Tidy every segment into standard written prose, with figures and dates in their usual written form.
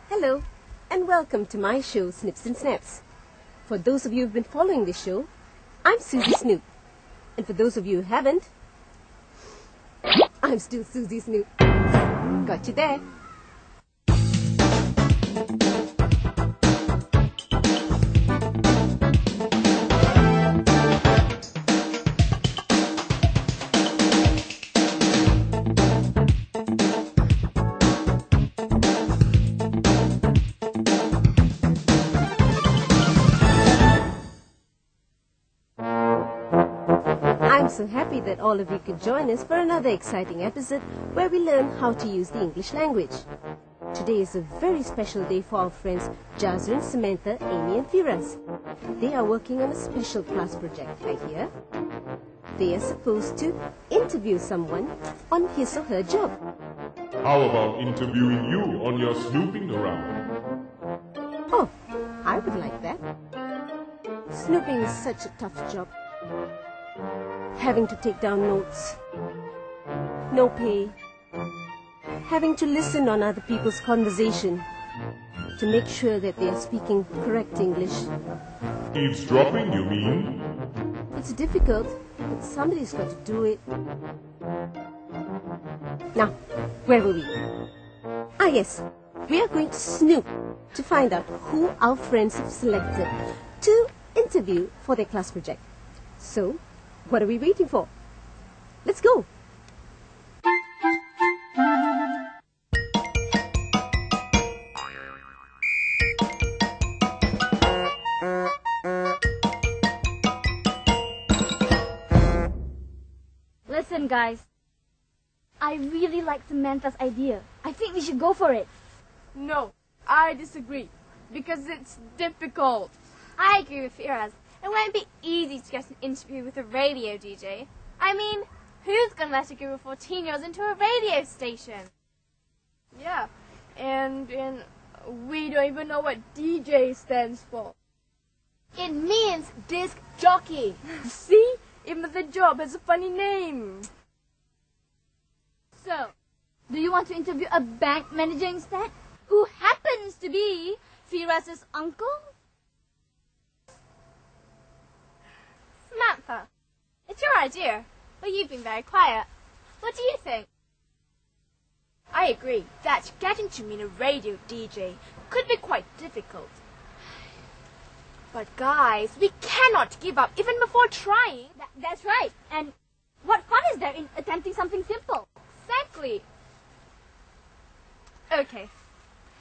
Hello, and welcome to my show, Snips and Snaps. For those of you who've been following this show, I'm Susie Snoop. And for those of you who haven't, I'm still Susie Snoop. Got you there. I'm so happy that all of you could join us for another exciting episode where we learn how to use the English language. Today is a very special day for our friends Jazrin, Samantha, Amy and Firas. They are working on a special class project, I hear. They are supposed to interview someone on his or her job. How about interviewing you on your snooping around? Oh, I would like that. Snooping is such a tough job. Having to take down notes, no pay, having to listen on other people's conversation to make sure that they are speaking correct English. Eavesdropping, you mean? It's difficult, but somebody's got to do it. Now, where were we? Ah yes, we are going to snoop to find out who our friends have selected to interview for their class project. So, what are we waiting for? Let's go! Listen, guys. I really like Samantha's idea. I think we should go for it. No, I disagree. Because it's difficult. I agree with Firas. It won't be easy to get an interview with a radio DJ. I mean, who's going to let a group of 14-year-olds into a radio station? Yeah, and we don't even know what DJ stands for. It means disc jockey. See? Even the job has a funny name. So, do you want to interview a bank manager instead? Who happens to be Firas' uncle? Samantha, it's your idea, but you've been very quiet. What do you think? I agree that getting to meet a radio DJ could be quite difficult. But guys, we cannot give up even before trying. That's right. And what fun is there in attempting something simple? Exactly. Okay,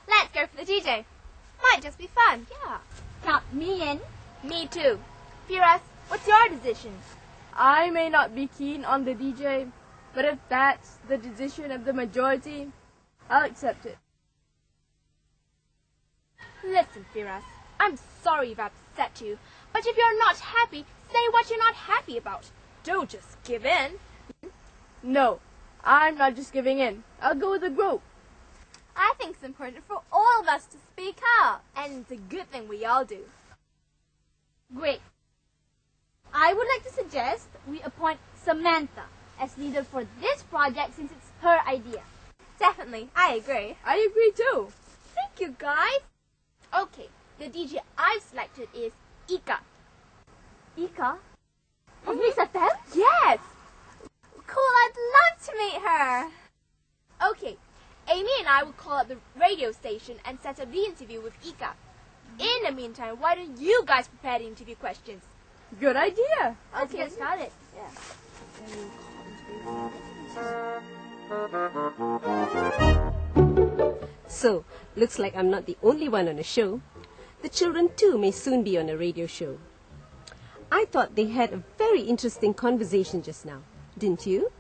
let's go for the DJ. Might just be fun. Yeah. Count me in. Me too. Firas, what's your decision? I may not be keen on the DJ, but if that's the decision of the majority, I'll accept it. Listen, Firas, I'm sorry if I've upset you, but if you're not happy, say what you're not happy about. Don't just give in. No, I'm not just giving in. I'll go with the group. I think it's important for all of us to speak up, and it's a good thing we all do. Great. I would like to suggest we appoint Samantha as leader for this project since it's her idea. Definitely, I agree. I agree too. Thank you, guys. Okay, the DJ I've selected is Ika. Ika? Of Mix FM? Yes! Cool, I'd love to meet her. Okay, Amy and I will call up the radio station and set up the interview with Ika. In the meantime, why don't you guys prepare the interview questions? Good idea. Let's get started. So, looks like I'm not the only one on a show. The children too may soon be on a radio show. I thought they had a very interesting conversation just now, didn't you?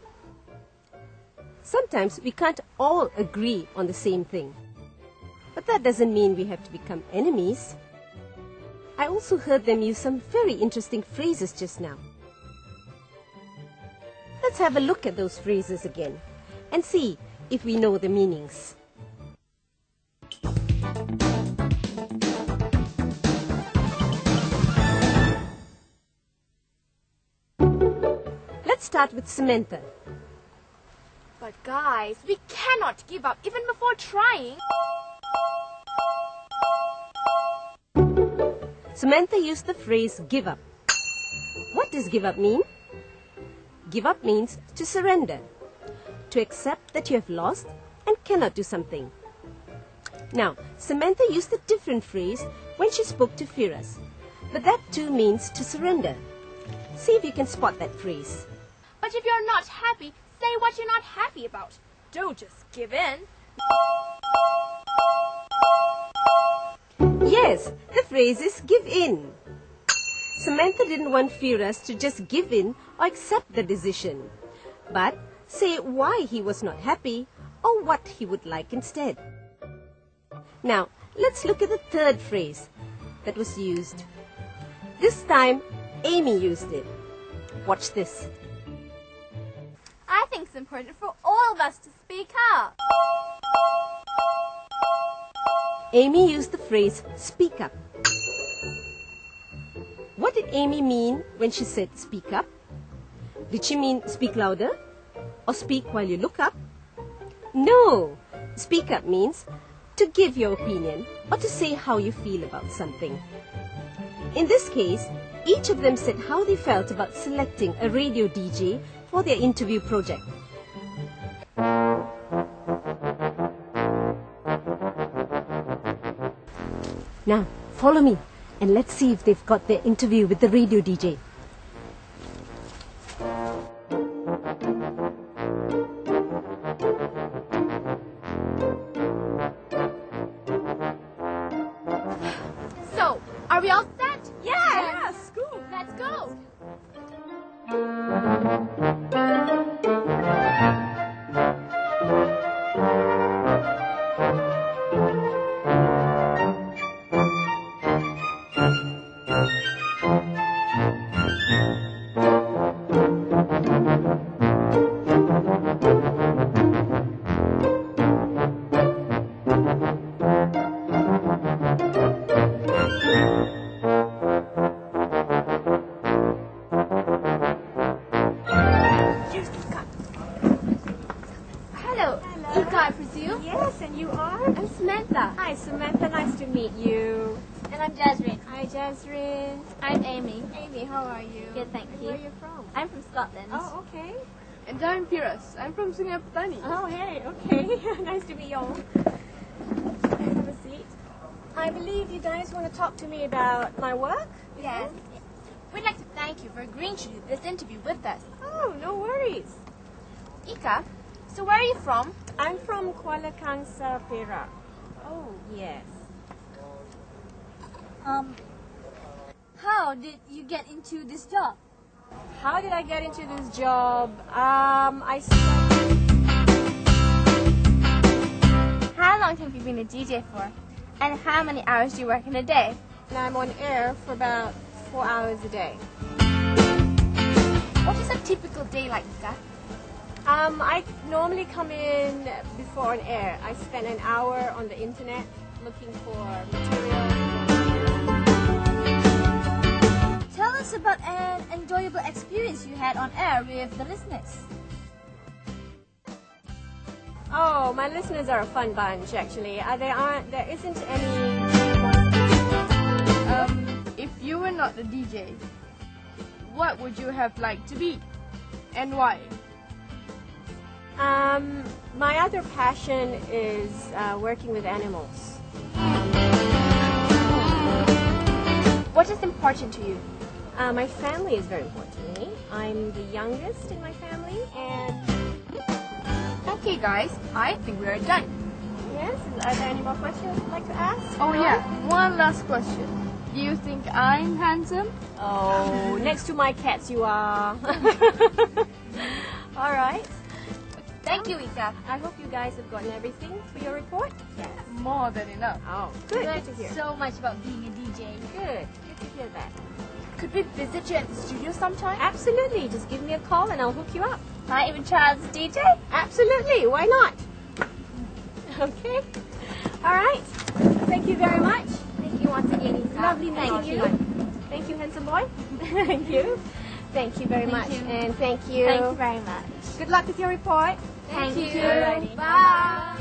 Sometimes we can't all agree on the same thing. But that doesn't mean we have to become enemies. I also heard them use some very interesting phrases just now. Let's have a look at those phrases again and see if we know the meanings. Let's start with Samantha. But guys, we cannot give up even before trying. Samantha used the phrase give up. What does give up mean? Give up means to surrender, to accept that you have lost and cannot do something. Now, Samantha used a different phrase when she spoke to Firas, but that too means to surrender. See if you can spot that phrase. But if you're not happy, say what you're not happy about. Don't just give in. Yes, the phrase is give in. Samantha didn't want Firas to just give in or accept the decision, but say why he was not happy or what he would like instead. Now, let's look at the third phrase that was used. This time, Amy used it. Watch this. I think it's important for all of us to speak up. Amy used the phrase speak up. What did Amy mean when she said speak up? Did she mean speak louder or speak while you look up? No! Speak up means to give your opinion or to say how you feel about something. In this case, each of them said how they felt about selecting a radio DJ for their interview project. Now, follow me and let's see if they've got their interview with the radio DJ. So, are we all set? Yes. Cool. Let's go. Hello, Ika, I presume? Yes, and you are? I'm Samantha. Hi, Samantha. Nice to meet you. And I'm Jasmine. Hi, Jasmine. I'm Amy. Amy, how are you? Good, thank And you. Where are you from? I'm from Scotland. Oh, okay. And I'm Firas. I'm from Singapore. Oh, hey, okay. Nice to meet you all. Have a seat. I believe you guys want to talk to me about my work? Yes. We'd like to thank you for agreeing to do this interview with us. Oh, no worries. Ika, so where are you from? I'm from Kuala Kangsar, Perak. Oh. Yes. How did you get into this job? How did I get into this job? I started... How long have you been a DJ for? And how many hours do you work in a day? And I'm on air for about 4 hours a day. What is a typical day like, Ika? I normally come in before an air. I spend an hour on the internet looking for material. Tell us about an enjoyable experience you had on air with the listeners. Oh, my listeners are a fun bunch, actually. There isn't any... If you were not a DJ, what would you have liked to be? And why? My other passion is working with animals. What is important to you? My family is very important to me. I'm the youngest in my family, and... Okay, guys, I think we are done. Yes, are there any more questions you'd like to ask? Oh yeah, one last question. Do you think I'm handsome? Oh, next to my cats you are. All right. Thank you, Ika. I hope you guys have gotten everything for your report. Yes. More than enough. Oh, good. Good to hear. So much about being a DJ. Good. Good to hear that. Could we visit you at the studio sometime? Absolutely. Just give me a call and I'll hook you up. Can I even try as a DJ? Absolutely. Why not? Okay. All right. Thank you very much. Thank you once again, Ika. Lovely meeting you. Thank you, handsome boy. Thank you. Thank you very much. you. And thank you. Thank you very much. Good luck with your report. Thank you. Alrighty. Bye.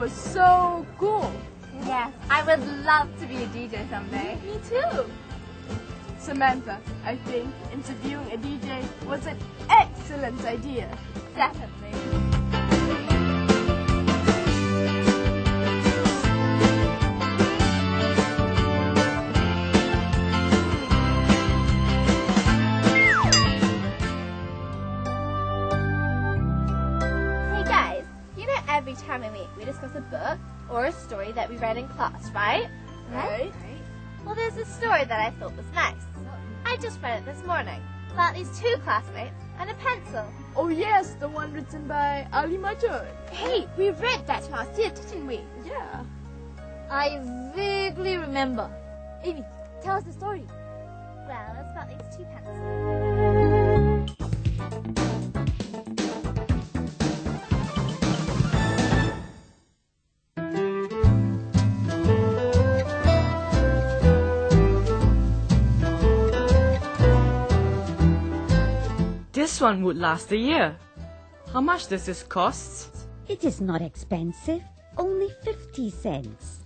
was so cool. Yes, I would love to be a DJ someday. Me too. Samantha, I think interviewing a DJ was an excellent idea. Definitely. Hey guys, you know every time we meet, we discuss a book or a story that we read in class, right? Right? Well, there's a story that I thought was nice. I just read it this morning about these two classmates and a pencil. Oh yes, the one written by Ali Majid. Hey, we read that last year, didn't we? Yeah. I vaguely remember. Amy, tell us the story. Well, it's about these two pencils. This one would last a year. How much does this cost? It is not expensive, only 50 cents.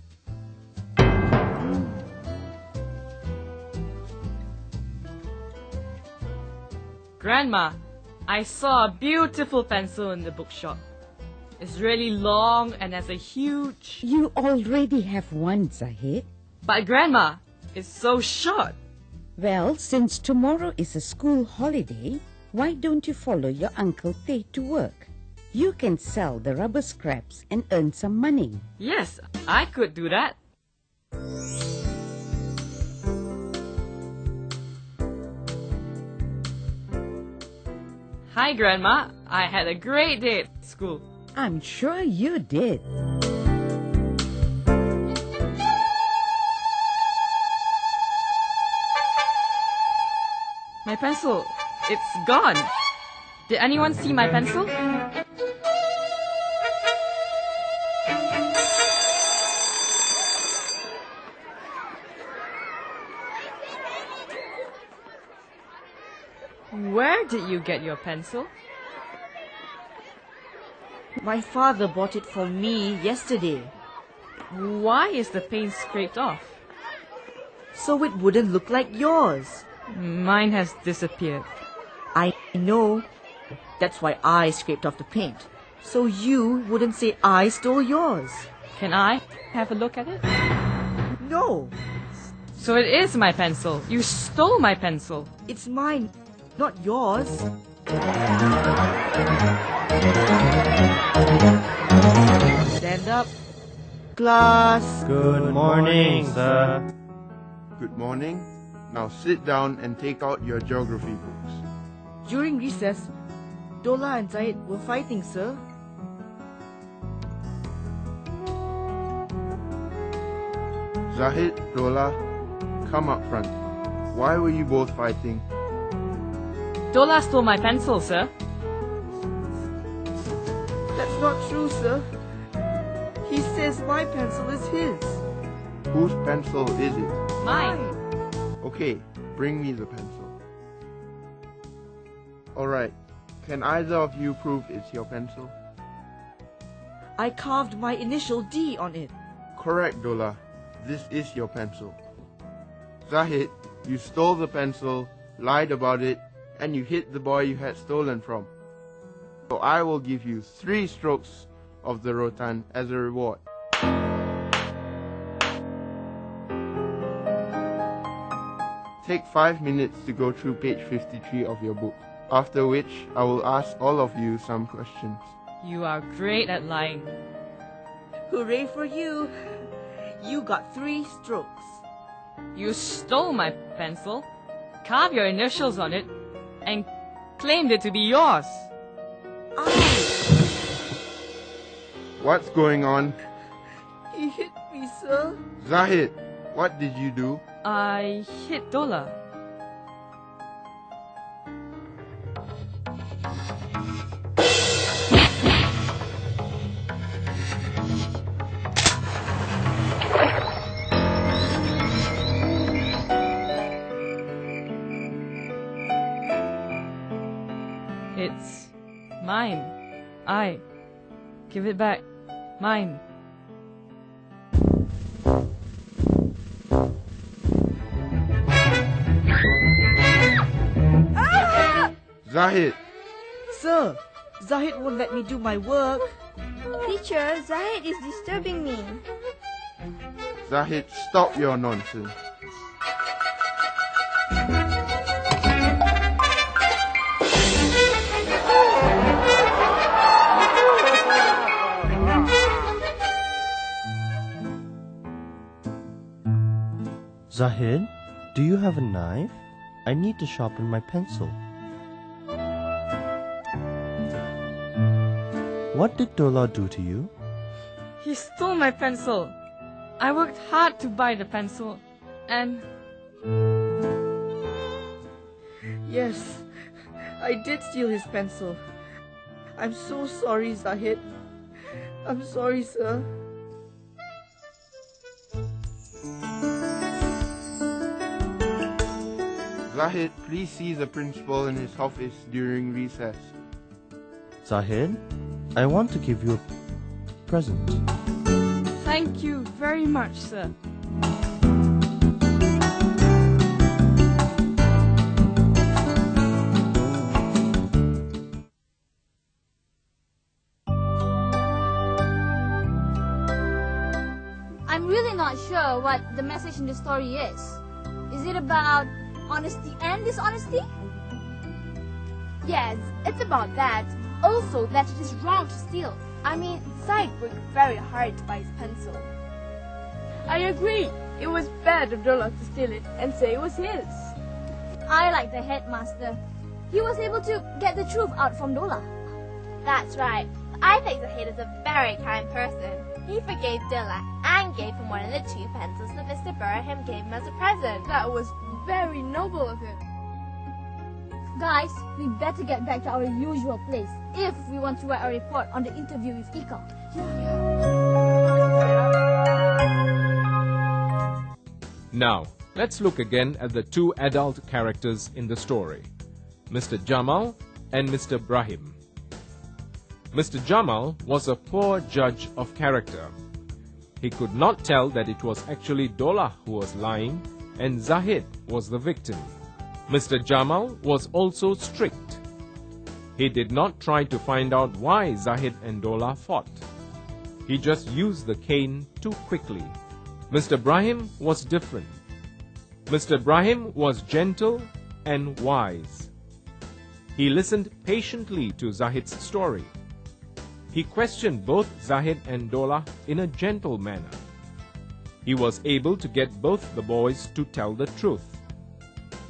Grandma, I saw a beautiful pencil in the bookshop. It's really long and has a huge... You already have one, Zahid. But Grandma, it's so short. Well, since tomorrow is a school holiday, why don't you follow your Uncle Tay to work? You can sell the rubber scraps and earn some money. Yes, I could do that. Hi, Grandma. I had a great day at school. I'm sure you did. My pencil, it's gone. Did anyone see my pencil? Where did you get your pencil? My father bought it for me yesterday, Why is the paint scraped off? so it wouldn't look like yours. Mine has disappeared. I know. That's why I scraped off the paint, so you wouldn't say I stole yours. Can I have a look at it? No, So it is my pencil. You stole my pencil. it's mine, not yours. Stand up. Class. Good morning, sir. Good morning. Now sit down and take out your geography books. During recess, Dola and Zaid were fighting, sir. Zahid, Dola, come up front. Why were you both fighting? Dola stole my pencil, sir. That's not true, sir. He says my pencil is his. Whose pencil is it? Mine. Okay, bring me the pencil. Alright, can either of you prove it's your pencil? I carved my initial D on it. Correct, Dola. This is your pencil. Zahid, you stole the pencil, lied about it, and you hit the boy you had stolen from. So I will give you 3 strokes of the rotan as a reward. Take 5 minutes to go through page 53 of your book, after which I will ask all of you some questions. You are great at lying. Hooray for you! You got 3 strokes. You stole my pencil, carved your initials on it, and claimed it to be yours. What's going on? He hit me, sir. Zahid, what did you do? I hit Dola. It's mine. I give it back. Mine. Zahid, Sir, Zahid won't let me do my work. Teacher, Zahid is disturbing me. Zahid, stop your nonsense. Zahid, do you have a knife? I need to sharpen my pencil. What did Dola do to you? He stole my pencil. I worked hard to buy the pencil, and... Yes, I did steal his pencil. I'm so sorry, Zahid. I'm sorry, sir. Zahid, please see the principal in his office during recess. Zahid, I want to give you a present. Thank you very much, sir. I'm really not sure what the message in the story is. Is it about honesty and dishonesty? Yes, it's about that. Also, that it is wrong to steal. I mean, Zahid worked very hard to buy his pencil. I agree. It was bad of Dola to steal it and say it was his. I like the headmaster. He was able to get the truth out from Dola. That's right. I think Zahid is a very kind person. He forgave Dola and gave him one of the 2 pencils that Mr. Burham gave him as a present. That was very noble of him. Guys, we better get back to our usual place if we want to write a report on the interview with Ika. Now, let's look again at the 2 adult characters in the story, Mr. Jamal and Mr. Brahim. Mr. Jamal was a poor judge of character. He could not tell that it was actually Dola who was lying and Zahid was the victim. Mr. Jamal was also strict. He did not try to find out why Zahid and Dola fought. He just used the cane too quickly. Mr. Brahim was different. Mr. Brahim was gentle and wise. He listened patiently to Zahid's story. He questioned both Zahid and Dola in a gentle manner. He was able to get both the boys to tell the truth.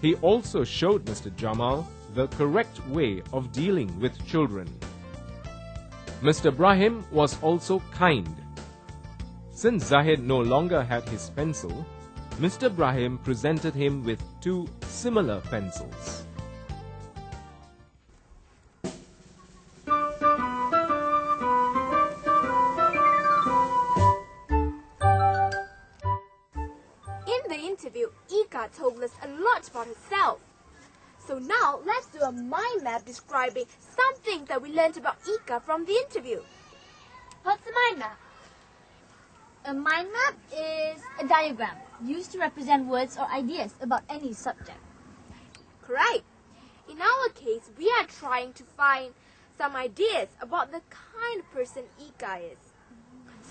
He also showed Mr. Jamal the correct way of dealing with children. Mr. Brahim was also kind. Since Zahid no longer had his pencil, Mr. Brahim presented him with 2 similar pencils. Ika told us a lot about herself. So now let's do a mind map describing something that we learned about Ika from the interview. What's a mind map? A mind map is a diagram used to represent words or ideas about any subject. Correct. In our case, we are trying to find some ideas about the kind of person Ika is.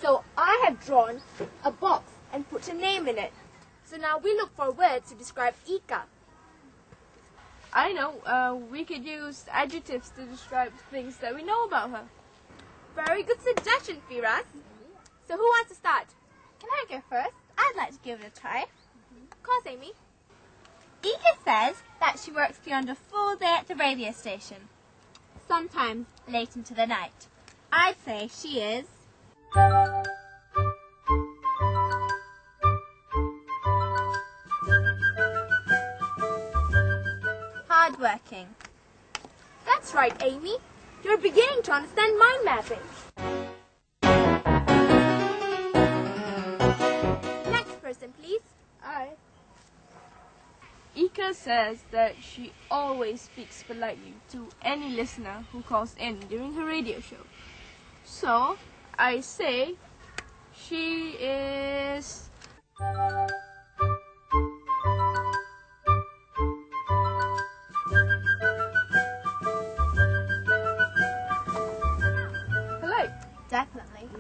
So I have drawn a box and put a name in it. So now we look for words to describe Ika. I know, we could use adjectives to describe things that we know about her. Very good suggestion, Firas. So who wants to start? Can I go first? I'd like to give it a try. Of course, Amy. Ika says that she works beyond a full day at the radio station, sometimes late into the night. I'd say she is hardworking. That's right, Amy. You're beginning to understand mind mapping. Next person, please. Ika says that she always speaks politely to any listener who calls in during her radio show. So, I say she is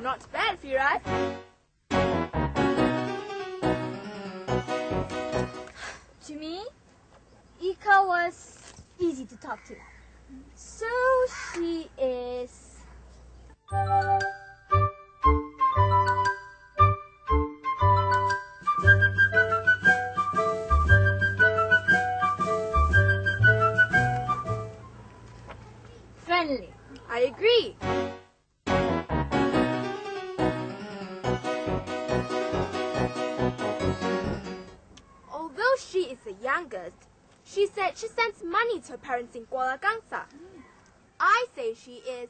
Not bad, Firas. To me, Ika was easy to talk to. So she is... friendly. I agree. Although she is the youngest, she said she sends money to her parents in Kuala Kangsar. I say she is...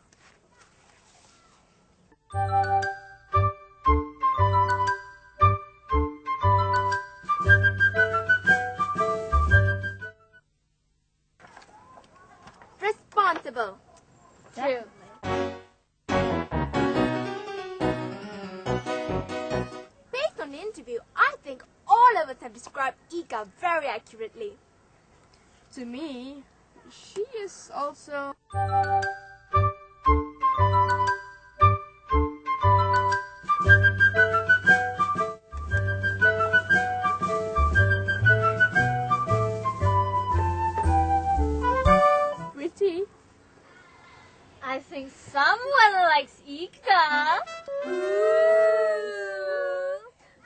responsible. True. Based on the interview, I think all of us have described Ika very accurately. To me, she is also... pretty. I think someone likes Ika.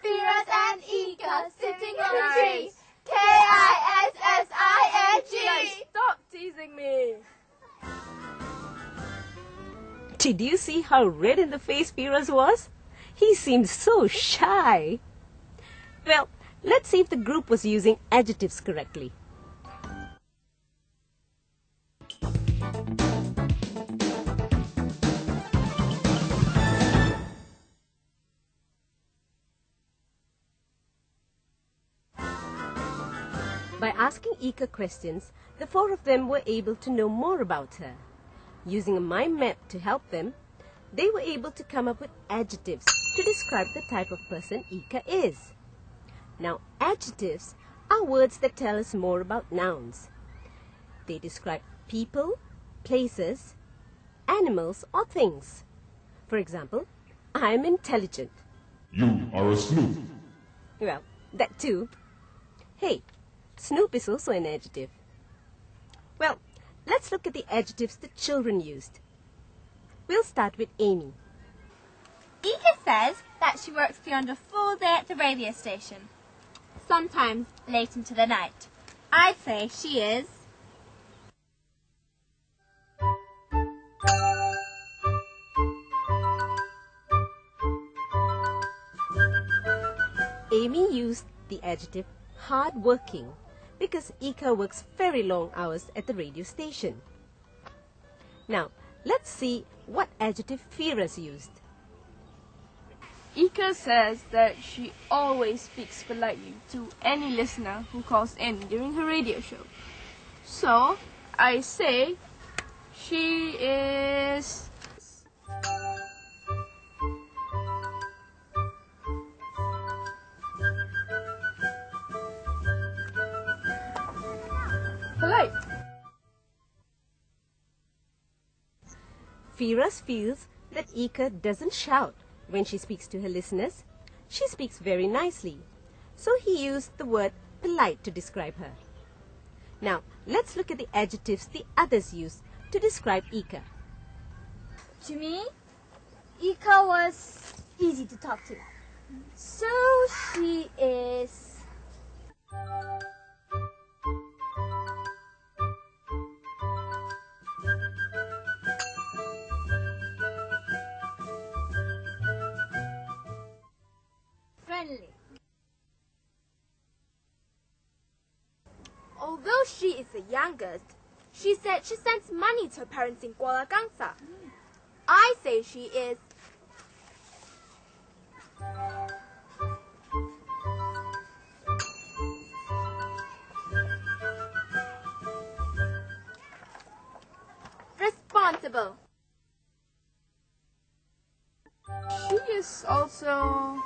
Firas and Ika sitting on a tree. Guys, Kissing. stop teasing me. Did you see how red in the face Firas was? He seemed so shy. Well, let's see if the group was using adjectives correctly. By asking Ika questions, the four of them were able to know more about her. Using a mind map to help them, they were able to come up with adjectives to describe the type of person Ika is. Now, adjectives are words that tell us more about nouns. They describe people, places, animals, or things. For example, I am intelligent. You are a snoop. Well, that too. Hey, Snoop is also an adjective. Well, let's look at the adjectives the children used. We'll start with Amy. Ika says that she works beyond a full day at the radio station, sometimes late into the night. I'd say she is... Amy used the adjective hard-working because Ika works very long hours at the radio station. Now, let's see what adjective Firas used. Ika says that she always speaks politely to any listener who calls in during her radio show. So, I say she is... polite. Firas feels that Ika doesn't shout when she speaks to her listeners. She speaks very nicely. So he used the word polite to describe her. Now, let's look at the adjectives the others used to describe Ika. To me, Ika was easy to talk to. So she is... friendly. Although she is the youngest, she said she sends money to her parents in Kuala Kangsar. I say she is... responsible. She is also...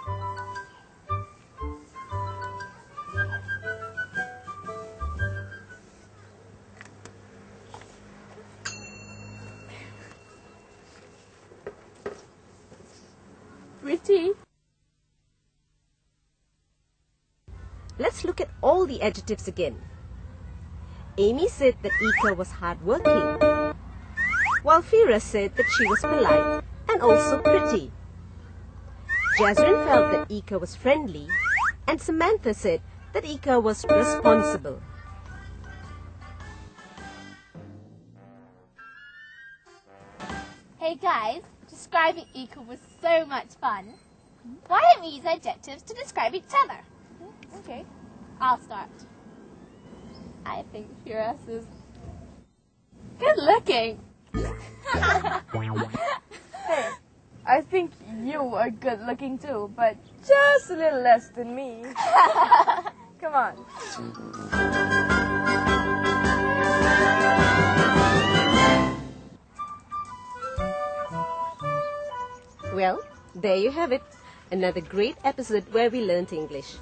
pretty. Let's look at all the adjectives again. Amy said that Ika was hardworking, while Fira said that she was polite and also pretty. Jazrin felt that Ika was friendly, and Samantha said that Ika was responsible. Hey guys, describing Ika was so much fun. Why don't we use adjectives to describe each other? Okay. I'll start. I think Firas is good looking. Hey, I think you are good looking too, but just a little less than me. Come on. Well, there you have it. Another great episode where we learned English.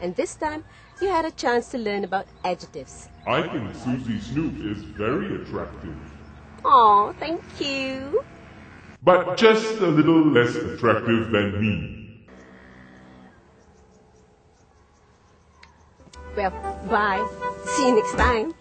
And this time, you had a chance to learn about adjectives. I think Susie Snoop is very attractive, Aw, thank you. but just a little less attractive than me. Well, bye. See you next time.